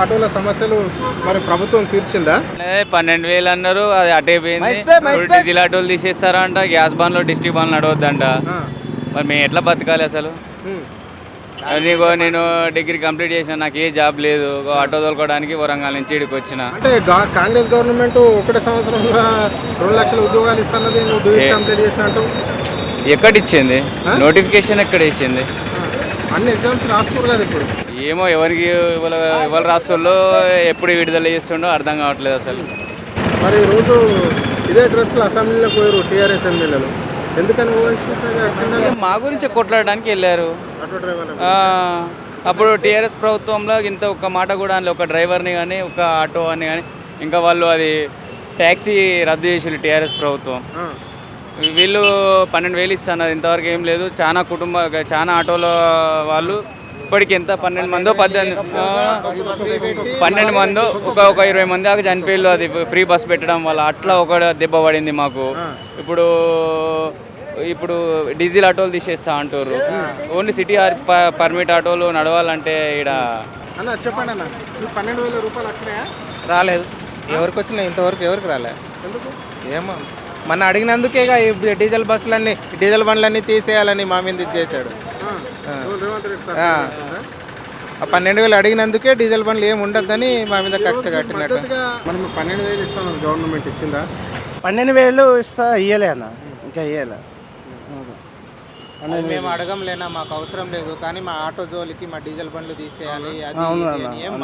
ఆటోల సమస్యలు మరి ప్రభుత్వం తీర్చిందా? 12,000 అన్నారు, అది అటే పోయింది. డీజిల్ ఆటోలు తీసేస్తారంట, గ్యాస్ బండ్లు డిస్ట్రిక్ట్ బండ్లు నడవద్దంట. మరి మేము ఎట్లా బతకాలి అసలు? నేను డిగ్రీ కంప్లీట్ చేసిన, నాకు ఏ జాబ్ లేదు. ఆటో తోలుకోవడానికి వరంగల్ నుంచి ఇక్కడికి వచ్చిన. అంటే కాంగ్రెస్ గవర్నమెంట్ ఒకటే సంవత్సరంలో 2 లక్షల ఉద్యోగాలు ఇస్తున్నది, నువ్వు డిగ్రీ కంప్లీట్ చేసిన అంటావు. ఎక్కడ ఇచ్చింది నోటిఫికేషన్? ఎక్కడ ఇచ్చింది? అన్ని ఎగ్జామ్స్ రాస్తున్నారు కదా ఇప్పుడు. ఏమో ఎవరికి ఎవరు రాష్ట్రంలో ఎప్పుడు విడుదల చేస్తుండో అర్థం కావట్లేదు అసలు. మరి ఈరోజు ఇదే డ్రెస్లో అసెంబ్లీలో పోయారు టీఆర్ఎస్ ఎమ్మెల్యేలు. ఎందుకని మా గురించి కొట్లాడడానికి వెళ్ళారు. ఆటో డ్రైవర్లు అప్పుడు టీఆర్ఎస్ ప్రభుత్వంలో ఇంత ఒక్క మాట కూడా అని, ఒక డ్రైవర్ని కానీ ఒక ఆటో అని కానీ, ఇంకా వాళ్ళు అది ట్యాక్సీ రద్దు చేసిండు టీఆర్ఎస్ ప్రభుత్వం. వీళ్ళు 12,000 ఇస్తున్నారు, ఇంతవరకు ఏం లేదు. చాలా ఆటోల వాళ్ళు ఇప్పటికి ఎంత 12 మందో 12 మందో ఒక 20 మంది దాకా చనిపోయారు. అది ఫ్రీ బస్ పెట్టడం వల్ల అట్లా ఒక దెబ్బ పడింది మాకు. ఇప్పుడు డీజిల్ ఆటోలు తీసేస్తా అంటారు. ఓన్లీ సిటీ పర్మిట్ ఆటోలు నడవాలంటే ఇక్కడ అన్న చెప్పండి అన్న, 12,000 రూపాయలు వచ్చినాయా? రాలేదు. ఎవరికి వచ్చినాయి? ఇంతవరకు ఎవరికి రాలేదు. ఎందుకు? ఏమో మన అడిగినందుకే డీజిల్ బస్సులన్నీ డీజిల్ బండ్లన్నీ తీసేయాలని మా మీద చేశాడు. రేవంత్ రెడ్డి సార్ 12,000 అడిగినందుకే డీజిల్ బండ్లు ఏమి ఉండద్దని మా మీద కక్ష కట్టినట్టు. మనం 12,000 ఇస్తాను, గవర్నమెంట్ ఇచ్చిందా? 12,000 ఇయ్యలే అన్న, ఇంకా ఇయ్యలే. మేము అడగంలేనా, మాకు అవసరం లేదు. కానీ మా ఆటో జోలికి మా డీజిల్ బండ్లు తీసేయాలి అది ఏం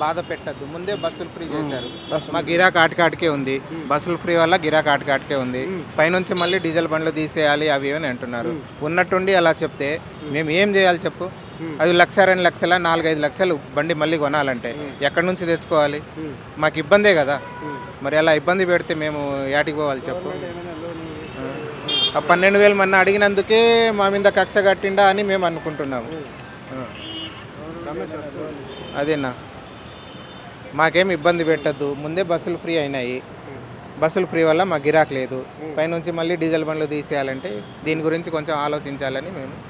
బాధ పెట్టద్దు. ముందే బస్సులు ఫ్రీ చేశారు. మా గిరాక్ ఆటికాటికే ఉంది. బస్సులు ఫ్రీ వల్ల గిరాక్ ఆటికాటికే ఉంది. పైనుంచి మళ్ళీ డీజిల్ బండ్లు తీసేయాలి అవి అని అంటున్నారు. ఉన్నట్టుండి అలా చెప్తే మేము ఏం చేయాలి చెప్పు? అది 1,00,000 2 లక్షల 4-5 లక్షలు బండి మళ్ళీ కొనాలంటే ఎక్కడి నుంచి తెచ్చుకోవాలి? మాకు ఇబ్బందే కదా. మరి అలా ఇబ్బంది పెడితే మేము యాటికి పోవాలి చెప్పు? 12,000 మన అడిగినందుకే మా మీద కక్ష కట్టిండా అని మేము అనుకుంటున్నాము. అదేనా, మాకేం ఇబ్బంది పెట్టద్దు. ముందే బస్సులు ఫ్రీ అయినాయి. బస్సులు ఫ్రీ వల్ల మా గిరాక్ లేదు. పైనుంచి మళ్ళీ డీజిల్ బండ్లు తీసేయాలంటే దీని గురించి కొంచెం ఆలోచించాలని మేము